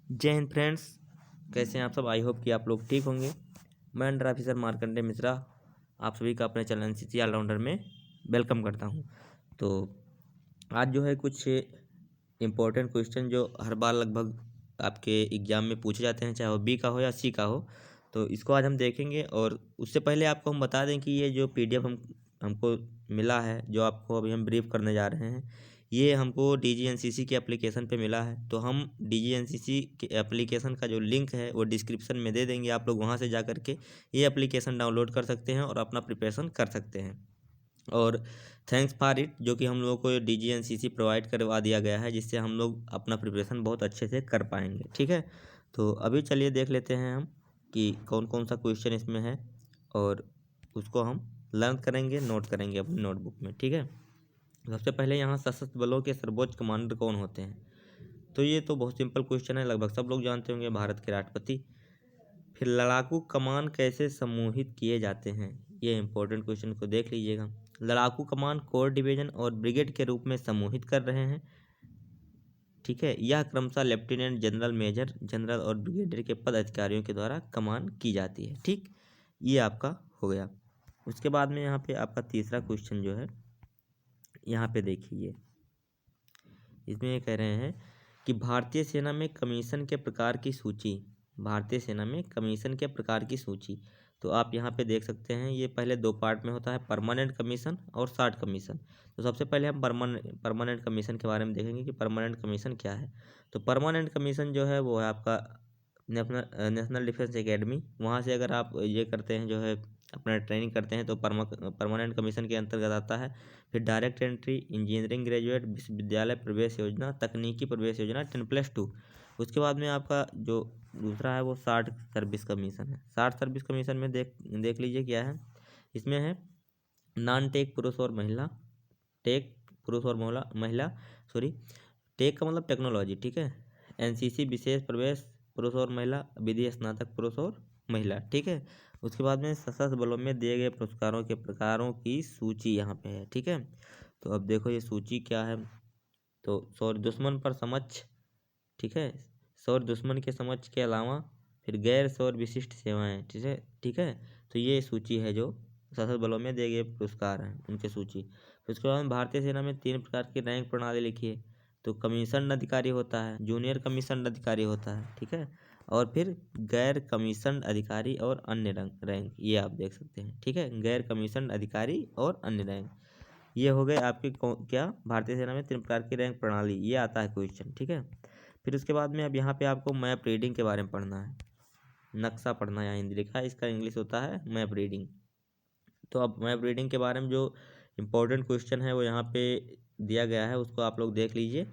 जय हिंद फ्रेंड्स, कैसे हैं आप सब। आई होप कि आप लोग ठीक होंगे। मैं अंडर ऑफिसर मार्कंडेय मिश्रा आप सभी का अपने चैनल एनसीसी ऑलराउंडर में वेलकम करता हूं। तो आज जो है कुछ इम्पोर्टेंट क्वेश्चन जो हर बार लगभग आपके एग्जाम में पूछे जाते हैं, चाहे वो बी का हो या सी का हो, तो इसको आज हम देखेंगे। और उससे पहले आपको हम बता दें कि ये जो पीडीएफ हमको मिला है, जो आपको अभी हम ब्रीफ करने जा रहे हैं, ये हमको DGNCC के एप्लीकेशन पे मिला है। तो हम DGNCC के एप्लीकेशन का जो लिंक है वो डिस्क्रिप्शन में दे देंगे। आप लोग वहाँ से जा कर के ये एप्लीकेशन डाउनलोड कर सकते हैं और अपना प्रिपरेशन कर सकते हैं। और थैंक्स फॉर इट, जो कि हम लोगों को DGNCC प्रोवाइड करवा दिया गया है, जिससे हम लोग अपना प्रिपरेशन बहुत अच्छे से कर पाएंगे। ठीक है, तो अभी चलिए देख लेते हैं हम कि कौन कौन सा क्वेश्चन इसमें है, और उसको हम लर्न करेंगे, नोट करेंगे अपनी नोटबुक में। ठीक है, सबसे पहले यहाँ सशस्त्र बलों के सर्वोच्च कमांडर कौन होते हैं। तो ये तो बहुत सिंपल क्वेश्चन है, लगभग सब लोग जानते होंगे, भारत के राष्ट्रपति। फिर लड़ाकू कमान कैसे समूहित किए जाते हैं, ये इंपॉर्टेंट क्वेश्चन को देख लीजिएगा। लड़ाकू कमान कोर डिवीजन और ब्रिगेड के रूप में समूहित कर रहे हैं। ठीक है, यह क्रमशः लेफ्टिनेंट जनरल, मेजर जनरल और ब्रिगेडियर के पद अधिकारियों के द्वारा कमान की जाती है। ठीक, ये आपका हो गया। उसके बाद में यहाँ पे आपका तीसरा क्वेश्चन जो है, यहाँ पे देखिए, इसमें ये कह रहे हैं कि भारतीय सेना में कमीशन के प्रकार की सूची। भारतीय सेना में कमीशन के प्रकार की सूची, तो आप यहाँ पे देख सकते हैं, ये पहले दो पार्ट में होता है, परमानेंट कमीशन और शॉर्ट कमीशन। तो सबसे पहले हम परमानेंट कमीशन के बारे में देखेंगे कि परमानेंट कमीशन क्या है। तो परमानेंट कमीशन जो है वो है आपका नेशनल डिफेंस एकेडमी। वहाँ से अगर आप ये करते हैं, जो है अपना ट्रेनिंग करते हैं, तो परमानेंट कमीशन के अंतर्गत आता है। फिर डायरेक्ट एंट्री, इंजीनियरिंग ग्रेजुएट, विश्वविद्यालय प्रवेश योजना, तकनीकी प्रवेश योजना 10+2। उसके बाद में आपका जो दूसरा है वो शॉर्ट सर्विस कमीशन है। शॉर्ट सर्विस कमीशन में देख लीजिए क्या है। इसमें है नॉन टेक पुरुष और महिला, टेक पुरुष और महिला सॉरी, टेक का मतलब टेक्नोलॉजी। ठीक है, एनसीसी विशेष प्रवेश पुरुष और महिला, विधि स्नातक पुरुष और महिला। ठीक है, उसके बाद में सशस्त्र बलों में दिए गए पुरस्कारों के प्रकारों की सूची यहाँ पे है। ठीक है, तो अब देखो ये सूची क्या है। तो शौर्य दुश्मन पर समक्ष, ठीक है, शौर्य दुश्मन के समक्ष के अलावा फिर गैर शौर्य विशिष्ट सेवाएं। ठीक है, ठीक है, तो ये सूची है जो सशस्त्र बलों में दिए गए पुरस्कार हैं, उनकी सूची। फिर उसके बाद भारतीय सेना में 3 प्रकार की रैंक प्रणाली लिखी है। तो कमीशन अधिकारी होता है, जूनियर कमीशन अधिकारी होता है, ठीक है, और फिर गैर कमीशन अधिकारी और अन्य रैंक, ये आप देख सकते हैं। ठीक है, गैर कमीशन अधिकारी और अन्य रैंक, ये हो गए आपके क्या, भारतीय सेना में 3 प्रकार की रैंक प्रणाली, ये आता है क्वेश्चन। ठीक है, फिर उसके बाद में अब यहाँ पे आपको मैप रीडिंग के बारे में पढ़ना है, नक्शा पढ़ना है, यहाँ हिंदी लिखा है, इसका इंग्लिश होता है मैप रीडिंग। तो अब मैप रीडिंग के बारे में जो इम्पोर्टेंट क्वेश्चन है वो यहाँ पे दिया गया है, उसको आप लोग देख लीजिए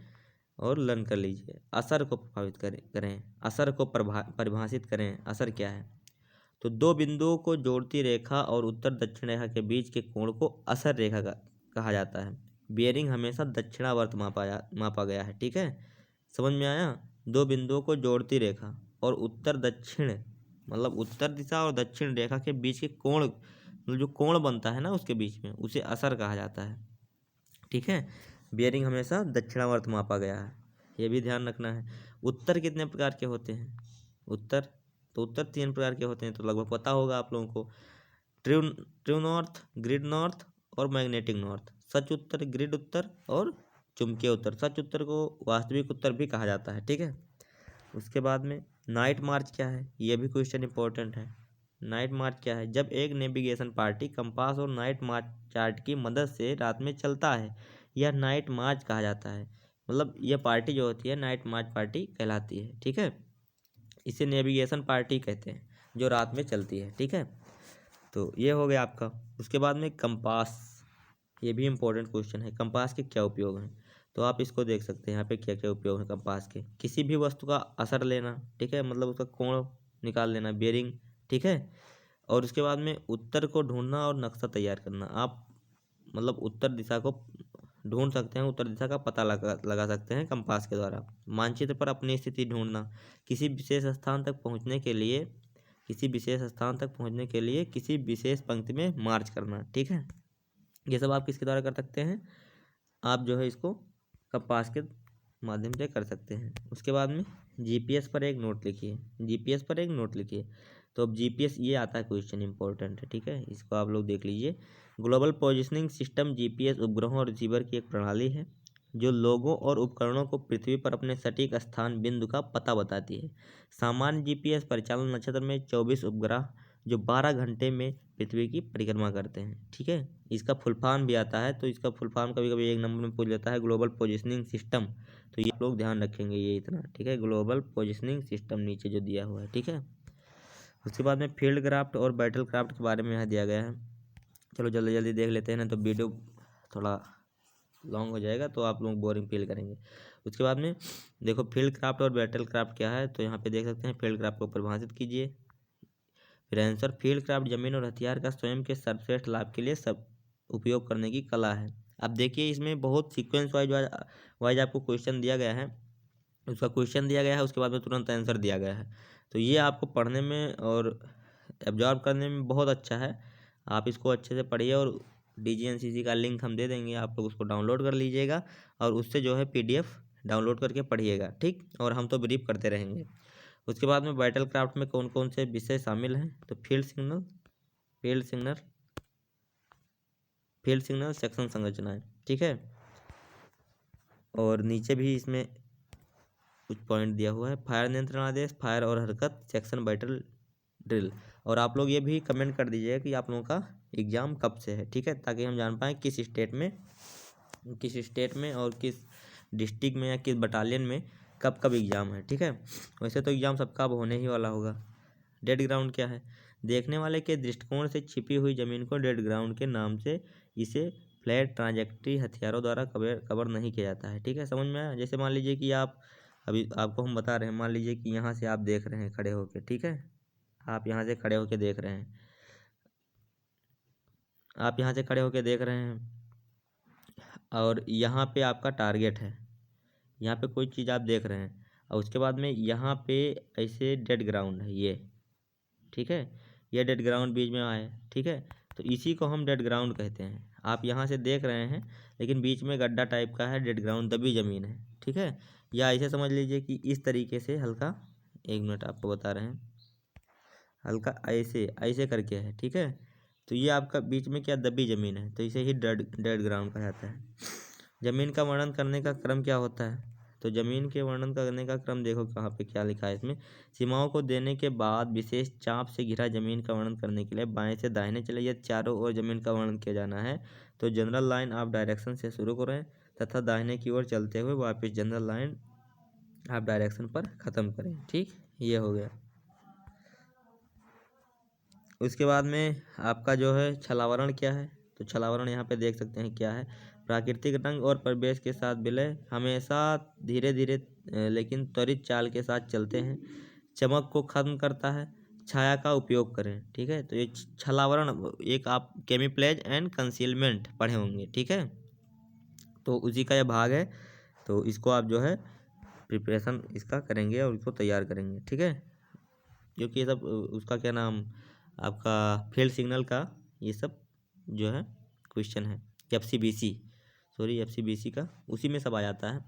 और लर्न कर लीजिए। असर को प्रभावित करें, असर को परिभाषित करें। असर क्या है। तो दो बिंदुओं को जोड़ती रेखा और उत्तर दक्षिण रेखा के बीच के कोण को असर रेखा का कहा जाता है। बियरिंग हमेशा दक्षिणावर्त मापा गया है। ठीक है, समझ में आया। दो बिंदुओं को जोड़ती रेखा और उत्तर दक्षिण, मतलब उत्तर दिशा और दक्षिण रेखा के बीच के कोण, मतलब जो कोण बनता है ना उसके बीच में, उसे असर कहा जाता है। ठीक है, बियरिंग हमेशा दक्षिणावर्त मापा गया है, ये भी ध्यान रखना है। उत्तर कितने प्रकार के होते हैं। उत्तर, तो उत्तर 3 प्रकार के होते हैं, तो लगभग पता होगा आप लोगों को। ट्रू नॉर्थ, ग्रिड नॉर्थ और मैग्नेटिक नॉर्थ। सच उत्तर, ग्रिड उत्तर और चुंबकीय उत्तर। सच उत्तर को वास्तविक उत्तर भी कहा जाता है। ठीक है, उसके बाद में नाइट मार्च क्या है, ये भी क्वेश्चन इंपॉर्टेंट है। नाइट मार्च क्या है। जब एक नेविगेशन पार्टी कंपास और नाइट मार्च चार्ट की मदद से रात में चलता है, यह नाइट मार्च कहा जाता है। मतलब यह पार्टी जो होती है नाइट मार्च पार्टी कहलाती है। ठीक है, इसे नेविगेशन पार्टी कहते हैं जो रात में चलती है। ठीक है, तो ये हो गया आपका। उसके बाद में कंपास, ये भी इम्पोर्टेंट क्वेश्चन है। कंपास के क्या उपयोग हैं, तो आप इसको देख सकते हैं यहाँ पे क्या क्या उपयोग है कंपास के। किसी भी वस्तु का असर लेना, ठीक है, मतलब उसका कोण निकाल लेना, बेयरिंग। ठीक है, और उसके बाद में उत्तर को ढूंढना और नक्शा तैयार करना। आप मतलब उत्तर दिशा को ढूंढ सकते हैं, उत्तर दिशा का पता लगा सकते हैं कंपास के द्वारा। मानचित्र पर अपनी स्थिति ढूंढना, किसी विशेष स्थान तक पहुंचने के लिए, किसी विशेष स्थान तक पहुंचने के लिए किसी विशेष पंक्ति में मार्च करना। ठीक है, ये सब आप किसके द्वारा कर सकते हैं, आप जो है इसको कंपास के माध्यम से कर सकते हैं। उसके बाद में जीपीएस पर एक नोट लिखिए, जीपीएस पर एक नोट लिखिए। तो अब जीपीएस ये आता है क्वेश्चन इंपॉर्टेंट है, ठीक है, इसको आप लोग देख लीजिए। ग्लोबल पोजिशनिंग सिस्टम जीपीएस उपग्रहों और रिसीवर की एक प्रणाली है जो लोगों और उपकरणों को पृथ्वी पर अपने सटीक स्थान बिंदु का पता बताती है। सामान्य जीपीएस परिचालन नक्षत्र में 24 उपग्रह जो 12 घंटे में पृथ्वी की परिक्रमा करते हैं, ठीक है। इसका फुल फॉर्म भी आता है, तो इसका फुल फॉर्म कभी कभी एक नंबर में पूछ जाता है, ग्लोबल पोजिशनिंग सिस्टम। तो ये आप लोग ध्यान रखेंगे, ये इतना, ठीक है, ग्लोबल पोजिशनिंग सिस्टम नीचे जो दिया हुआ है, ठीक है। उसके बाद में फील्ड क्राफ्ट और बैटल क्राफ्ट के बारे में यहाँ दिया गया है। चलो जल्दी जल्दी देख लेते हैं ना, तो वीडियो थोड़ा लॉन्ग हो जाएगा तो आप लोग बोरिंग फील करेंगे। उसके बाद में देखो फील्ड क्राफ्ट और बैटल क्राफ्ट क्या है, तो यहाँ पे देख सकते हैं फील्ड क्राफ्ट को परिभाषित कीजिए। फिर आंसर, फील्ड क्राफ्ट जमीन और हथियार का स्वयं के सर्वश्रेष्ठ लाभ के लिए सब उपयोग करने की कला है। अब देखिए इसमें बहुत सीक्वेंस वाइज आपको क्वेश्चन दिया गया है, उसका क्वेश्चन दिया गया है, उसके बाद में तुरंत आंसर दिया गया है। तो ये आपको पढ़ने में और एब्जॉर्ब करने में बहुत अच्छा है। आप इसको अच्छे से पढ़िए और DGNCC का लिंक हम दे देंगे, आप लोग उसको डाउनलोड कर लीजिएगा और उससे जो है PDF डाउनलोड करके पढ़िएगा, ठीक। और हम तो ब्रीफ करते रहेंगे। उसके बाद में बैटल क्राफ्ट में कौन कौन से विषय शामिल हैं, तो field signal, field signal, field signal section संरचनाएं, ठीक है। और नीचे भी इसमें कुछ पॉइंट दिया हुआ है, फायर नियंत्रण आदेश, फायर और हरकत, सेक्शन बैटल ड्रिल। और आप लोग ये भी कमेंट कर दीजिएगा कि आप लोगों का एग्ज़ाम कब से है, ठीक है, ताकि हम जान पाएँ किस स्टेट में और किस डिस्ट्रिक्ट में या किस बटालियन में कब कब एग्ज़ाम है, ठीक है। वैसे तो एग्ज़ाम सबका अब होने ही वाला होगा। डेड ग्राउंड क्या है, देखने वाले के दृष्टिकोण से छिपी हुई जमीन को डेड ग्राउंड के नाम से इसे फ्लैट ट्रांजैक्टरी हथियारों द्वारा कवर नहीं किया जाता है, ठीक है, समझ में आया। जैसे मान लीजिए कि आप अभी आपको हम बता रहे हैं, मान लीजिए कि यहाँ से आप देख रहे हैं खड़े होके, ठीक है, आप यहाँ से खड़े होके देख रहे हैं, आप यहाँ से खड़े होके देख रहे हैं और यहाँ पे आपका टारगेट है, यहाँ पे कोई चीज़ आप देख रहे हैं और उसके बाद में यहाँ पे ऐसे डेड ग्राउंड है ये, ठीक है, ये डेड ग्राउंड बीच में आए, ठीक है। तो इसी को हम डेड ग्राउंड कहते हैं। आप यहाँ से देख रहे हैं लेकिन बीच में गड्ढा टाइप का है, डेड ग्राउंड, दबी ज़मीन है, ठीक है। या ऐसे समझ लीजिए कि इस तरीके से हल्का, एक मिनट आपको बता रहे हैं, हल्का ऐसे ऐसे करके है, ठीक है। तो ये आपका बीच में क्या दबी ज़मीन है, तो इसे ही डेड ग्राउंड कहा जाता है। ज़मीन का वर्णन करने का क्रम क्या होता है, तो ज़मीन के वर्णन करने का क्रम देखो कहाँ पे क्या लिखा है इसमें, सीमाओं को देने के बाद विशेष चाप से घिरा ज़मीन का वर्णन करने के लिए बाएं से दाहिने चले या चारों ओर ज़मीन का वर्णन किया जाना है तो जनरल लाइन ऑफ डायरेक्शन से शुरू करें तथा दाहिने की ओर चलते हुए वापस जनरल लाइन ऑफ डायरेक्शन पर ख़त्म करें, ठीक, ये हो गया। उसके बाद में आपका जो है छलावरण क्या है, तो छलावरण यहाँ पे देख सकते हैं क्या है, प्राकृतिक रंग और परिवेश के साथ विलय, हमेशा धीरे धीरे लेकिन त्वरित चाल के साथ चलते हैं, चमक को खत्म करता है, छाया का उपयोग करें, ठीक है। तो ये छलावरण एक आप कैमिफ्लेज एंड कंसीलमेंट पढ़े होंगे, ठीक है, तो उसी का यह भाग है। तो इसको आप जो है प्रिपरेशन इसका करेंगे और इसको तैयार करेंगे, ठीक है, क्योंकि ये सब उसका क्या नाम आपका फील्ड सिग्नल का ये सब जो है क्वेश्चन है, FCBC का उसी में सब आ जाता है।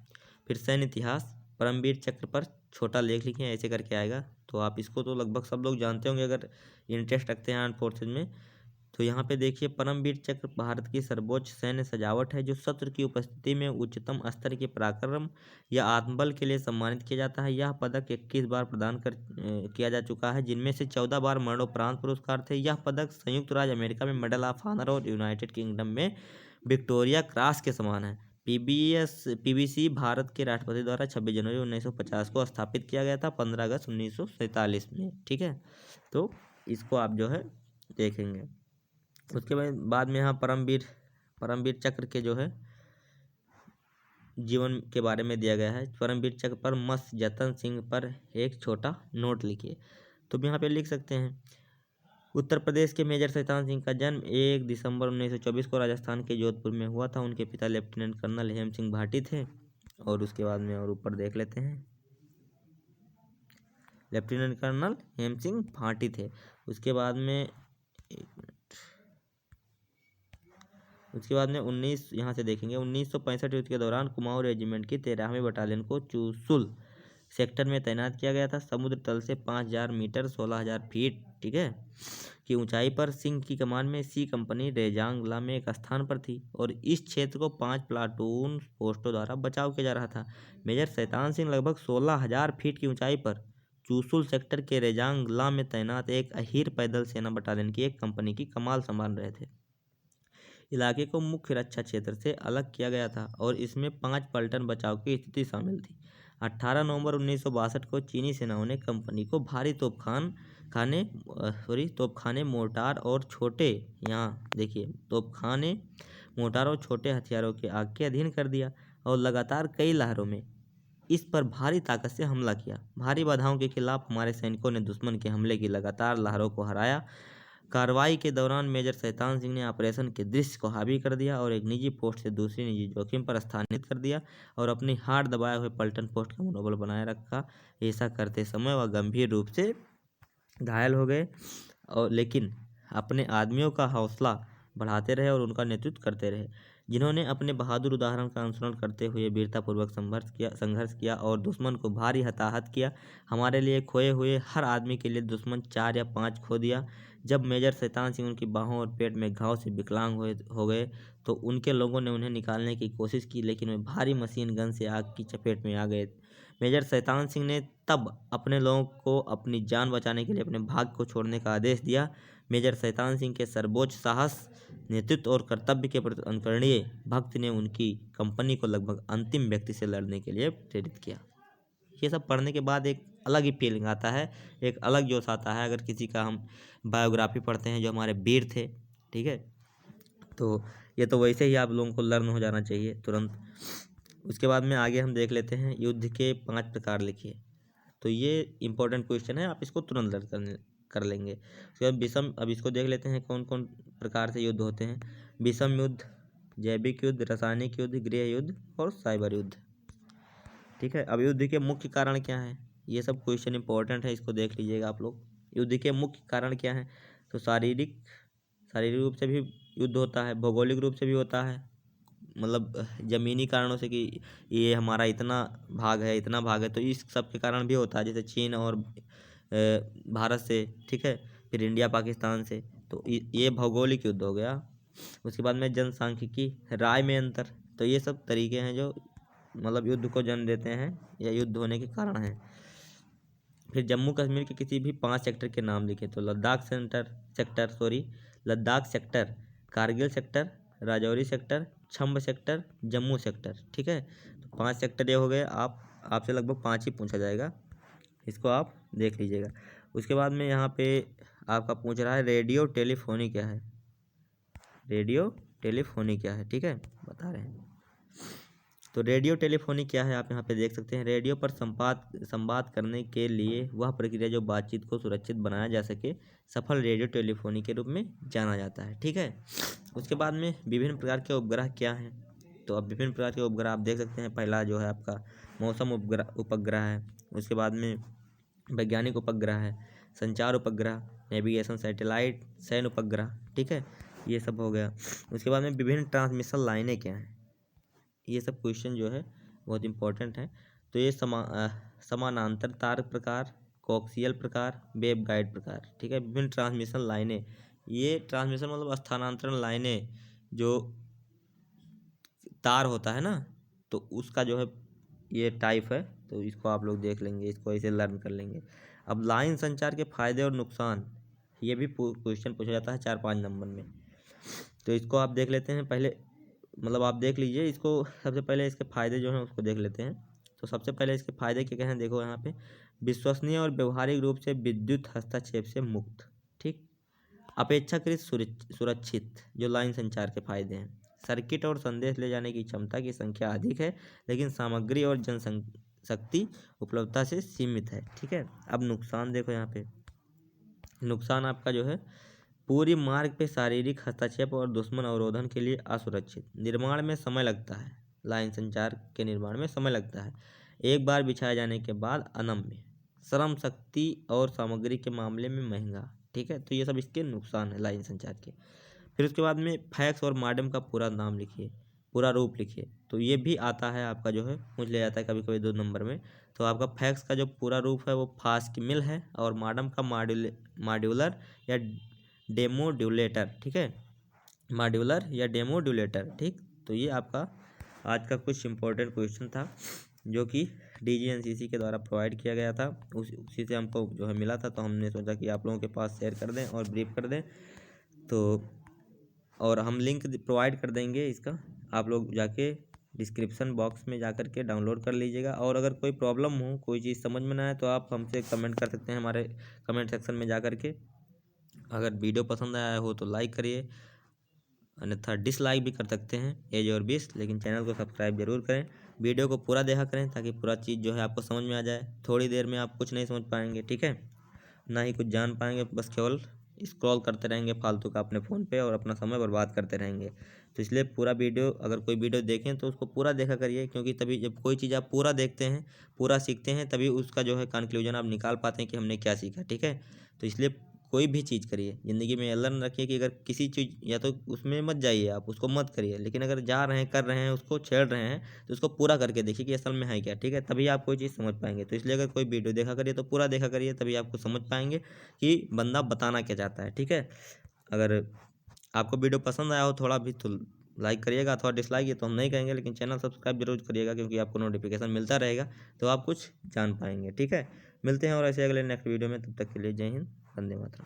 फिर सैन्य इतिहास, परमवीर चक्र पर छोटा लेख लिखें, ऐसे करके आएगा। तो आप इसको तो लगभग सब लोग जानते होंगे अगर इंटरेस्ट रखते हैं आर्म फोर्सेज में। तो यहाँ पे देखिए, परमवीर चक्र भारत की सर्वोच्च सैन्य सजावट है जो शत्रु की उपस्थिति में उच्चतम स्तर के पराक्रम या आत्मबल के लिए सम्मानित किया जाता है। यह पदक 21 बार प्रदान किया जा चुका है, जिनमें से 14 बार मरणोपरांत पुरस्कार थे। यह पदक संयुक्त राज्य अमेरिका में मेडल ऑफ ऑनर और यूनाइटेड किंगडम में विक्टोरिया क्रॉस के समान है। PBC भारत के राष्ट्रपति द्वारा 26 जनवरी 1950 को स्थापित किया गया था, 15 अगस्त 1947 में, ठीक है। तो इसको आप जो है देखेंगे। उसके बाद में यहाँ परमवीर चक्र के जो है जीवन के बारे में दिया गया है। परमवीर चक्र पर मस्त जतन सिंह पर एक छोटा नोट लिखिए। तो यहाँ पे लिख सकते हैं, उत्तर प्रदेश के मेजर शैतान सिंह का जन्म 1 दिसंबर 1924 को राजस्थान के जोधपुर में हुआ था। उनके पिता लेफ्टिनेंट कर्नल हेम सिंह भाटी थे। और उसके बाद में और ऊपर देख लेते हैं, लेफ्टिनेंट कर्नल हेम सिंह भाटी थे। उसके बाद में 19 यहाँ से देखेंगे, 1965 युद्ध के दौरान कुमाऊं रेजिमेंट की 13वीं बटालियन को चूसुल सेक्टर में तैनात किया गया था। समुद्र तल से 5000 मीटर 16,000 फीट, ठीक है, की ऊंचाई पर सिंह की कमान में सी कंपनी रेजांगला में एक स्थान पर थी और इस क्षेत्र को 5 प्लाटून पोस्टों द्वारा बचाव किया जा रहा था। मेजर शैतान सिंह लगभग 16,000 फीट की ऊंचाई पर चूसुल सेक्टर के रेजांगला में तैनात एक अहीर पैदल सेना बटालियन की एक कंपनी की कमान संभाल रहे थे। इलाके को मुख्य रक्षा क्षेत्र से अलग किया गया था और इसमें 5 पलटन बचाव की स्थिति शामिल थी। 18 नवंबर 1962 को चीनी सेनाओं ने कंपनी को भारी तोपखाने मोर्टार और छोटे, यहाँ देखिए, तोपखाने मोर्टार और छोटे हथियारों के आग के अधीन कर दिया और लगातार कई लहरों में इस पर भारी ताकत से हमला किया। भारी बाधाओं के खिलाफ हमारे सैनिकों ने दुश्मन के हमले की लगातार लहरों को हराया। कार्रवाई के दौरान मेजर शैतान सिंह ने ऑपरेशन के दृश्य को हावी कर दिया और एक निजी पोस्ट से दूसरी निजी जोखिम पर स्थानांतरित कर दिया और अपनी हाथ दबाए हुए पलटन पोस्ट का मनोबल बनाए रखा। ऐसा करते समय वह गंभीर रूप से घायल हो गए और लेकिन अपने आदमियों का हौसला बढ़ाते रहे और उनका नेतृत्व करते रहे, जिन्होंने अपने बहादुर उदाहरण का अनुसरण करते हुए वीरतापूर्वक संघर्ष किया और दुश्मन को भारी हताहत किया। हमारे लिए खोए हुए हर आदमी के लिए दुश्मन 4 या 5 खो दिया। जब मेजर शैतान सिंह उनकी बाहों और पेट में घाव से विकलांग हो गए तो उनके लोगों ने उन्हें निकालने की कोशिश की, लेकिन वे भारी मशीन गन से आग की चपेट में आ गए। मेजर शैतान सिंह ने तब अपने लोगों को अपनी जान बचाने के लिए अपने भाग को छोड़ने का आदेश दिया। मेजर शैतान सिंह के सर्वोच्च साहस, नेतृत्व और कर्तव्य के प्रति अनुकरणीय भक्ति ने उनकी कंपनी को लगभग अंतिम व्यक्ति से लड़ने के लिए प्रेरित किया। ये सब पढ़ने के बाद एक अलग ही फीलिंग आता है, एक अलग जोश आता है अगर किसी का हम बायोग्राफी पढ़ते हैं जो हमारे वीर थे, ठीक है। तो ये तो वैसे ही आप लोगों को लर्न हो जाना चाहिए तुरंत। उसके बाद में आगे हम देख लेते हैं, युद्ध के 5 प्रकार लिखिए। तो ये इंपॉर्टेंट क्वेश्चन है, आप इसको तुरंत लर्न कर लेंगे। उसके बाद विषम, अब इसको देख लेते हैं कौन कौन प्रकार से युद्ध होते हैं। विषम युद्ध, जैविक युद्ध, रासायनिक युद्ध, गृह युद्ध और साइबर युद्ध, ठीक है। अब युद्ध के मुख्य कारण क्या हैं, ये सब क्वेश्चन इंपॉर्टेंट है, इसको देख लीजिएगा आप लोग। युद्ध के मुख्य कारण क्या हैं, तो शारीरिक रूप से भी युद्ध होता है, भौगोलिक रूप से भी होता है, मतलब ज़मीनी कारणों से कि ये हमारा इतना भाग है तो इस सब के कारण भी होता है, जैसे चीन और भारत से, ठीक है, फिर इंडिया पाकिस्तान से, तो ये भौगोलिक युद्ध हो गया। उसके बाद में जनसांख्यिकी, राय में अंतर, तो ये सब तरीके हैं जो मतलब युद्ध को जन्म देते हैं या युद्ध होने के कारण हैं। फिर जम्मू कश्मीर के किसी भी 5 सेक्टर के नाम लिखे, तो Ladakh sector, Kargil sector, Rajouri sector, Chhamb sector, Jammu sector, ठीक है। तो 5 सेक्टर ये हो गए। आपसे लगभग 5 ही पूछा जाएगा, इसको आप देख लीजिएगा। उसके बाद में यहाँ पे आपका पूछ रहा है रेडियो टेलीफोनी क्या है, ठीक है, बता रहे हैं। तो रेडियो टेलीफोनी क्या है आप यहाँ पे देख सकते हैं। रेडियो पर संवाद करने के लिए वह प्रक्रिया जो बातचीत को सुरक्षित बनाया जा सके, सफल रेडियो टेलीफोनी के रूप में जाना जाता है, ठीक है। उसके बाद में विभिन्न प्रकार के उपग्रह क्या हैं, तो अब विभिन्न प्रकार के उपग्रह आप देख सकते हैं। पहला जो है आपका मौसम उपग्रह है, उसके बाद में वैज्ञानिक उपग्रह है, संचार उपग्रह, नेविगेशन सैटेलाइट, सैन्य उपग्रह, ठीक है, ये सब हो गया। उसके बाद में विभिन्न ट्रांसमिशन लाइनें क्या हैं, ये सब क्वेश्चन जो है बहुत इंपॉर्टेंट है। तो ये समानांतर तार प्रकार, कोक्सियल प्रकार, वेव गाइड प्रकार, ठीक है। विभिन्न ट्रांसमिशन लाइनें, ये ट्रांसमिशन मतलब स्थानांतरण लाइनें, जो तार होता है ना, तो उसका जो है ये टाइप है, तो इसको आप लोग देख लेंगे, इसको ऐसे लर्न कर लेंगे। अब लाइन संचार के फायदे और नुकसान, ये भी क्वेश्चन पूछा जाता है 4-5 नंबर में, तो इसको आप देख लेते हैं। पहले मतलब आप देख लीजिए इसको, सबसे पहले इसके फायदे जो हैं उसको देख लेते हैं। तो सबसे पहले इसके फायदे क्या हैं, देखो यहाँ पे, विश्वसनीय और व्यवहारिक रूप से विद्युत हस्तक्षेप से मुक्त, ठीक, अपेक्षाकृत सुरक्षित, जो लाइन संचार के फायदे हैं। सर्किट और संदेश ले जाने की क्षमता की संख्या अधिक है, लेकिन सामग्री और जनशक्ति उपलब्धता से सीमित है, ठीक है। अब नुकसान देखो यहाँ पे, नुकसान आपका जो है, पूरी मार्ग पे शारीरिक हस्तक्षेप और दुश्मन अवरोधन के लिए असुरक्षित, निर्माण में समय लगता है, लाइन संचार के निर्माण में समय लगता है, एक बार बिछाए जाने के बाद अनम्य, श्रम शक्ति और सामग्री के मामले में महंगा, ठीक है। तो ये सब इसके नुकसान है लाइन संचार के। फिर उसके बाद में फैक्स और मॉडेम का पूरा नाम लिखिए। पूरा रूप लिखिए। तो ये भी आता है आपका जो है, मुझ ले जाता है कभी कभी 2 नंबर में। तो आपका फैक्स का जो पूरा रूप है वो फास्किमिल है, और मॉडम का मॉड्यूलर या डेमोड्यूलेटर, ठीक है, मॉड्यूलर या डेमोड्यूलेटर, ठीक। तो ये आपका आज का कुछ इंपॉर्टेंट क्वेश्चन था जो कि DGNCC के द्वारा प्रोवाइड किया गया था, उसी से हमको जो है मिला था। तो हमने सोचा कि आप लोगों के पास शेयर कर दें और ब्रीफ कर दें। तो और हम लिंक प्रोवाइड कर देंगे इसका, आप लोग जाके डिस्क्रिप्शन बॉक्स में जाकर के डाउनलोड कर लीजिएगा। और अगर कोई प्रॉब्लम हो, कोई चीज़ समझ में ना आए, तो आप हमसे कमेंट कर सकते हैं हमारे कमेंट सेक्शन में जाकर के। अगर वीडियो पसंद आया हो तो लाइक करिए, अन्यथा डिसलाइक भी कर सकते हैं, एज और 20, लेकिन चैनल को सब्सक्राइब जरूर करें। वीडियो को पूरा देखा करें ताकि पूरा चीज़ जो है आपको समझ में आ जाए। थोड़ी देर में आप कुछ नहीं समझ पाएंगे, ठीक है, ना ही कुछ जान पाएंगे, बस केवल स्क्रॉल करते रहेंगे फालतू का अपने फ़ोन पे और अपना समय बर्बाद करते रहेंगे। तो इसलिए पूरा वीडियो, अगर कोई वीडियो देखें तो उसको पूरा देखा करिए, क्योंकि तभी जब कोई चीज़ आप पूरा देखते हैं, पूरा सीखते हैं, तभी उसका जो है कंक्लूजन आप निकाल पाते हैं कि हमने क्या सीखा, ठीक है। तो इसलिए कोई भी चीज़ करिए ज़िंदगी में, लर्न रखिए कि अगर किसी चीज़, या तो उसमें मत जाइए, आप उसको मत करिए, लेकिन अगर जा रहे हैं, कर रहे हैं, उसको छेड़ रहे हैं, तो उसको पूरा करके देखिए कि असल में है क्या, ठीक है, तभी आप कोई चीज़ समझ पाएंगे। तो इसलिए अगर कोई वीडियो देखा करिए तो पूरा देखा करिए, तभी आपको समझ पाएंगे कि बंदा बताना क्या चाहता है, ठीक है। अगर आपको वीडियो पसंद आया हो थोड़ा भी तो लाइक करिएगा, अथवा डिसलाइक, ये तो हम नहीं कहेंगे, लेकिन चैनल सब्सक्राइब जरूर करिएगा, क्योंकि आपको नोटिफिकेशन मिलता रहेगा तो आप कुछ जान पाएंगे, ठीक है। मिलते हैं और ऐसे अगले नेक्स्ट वीडियो में, तब तक के लिए जय हिंद, वंदे मातरम।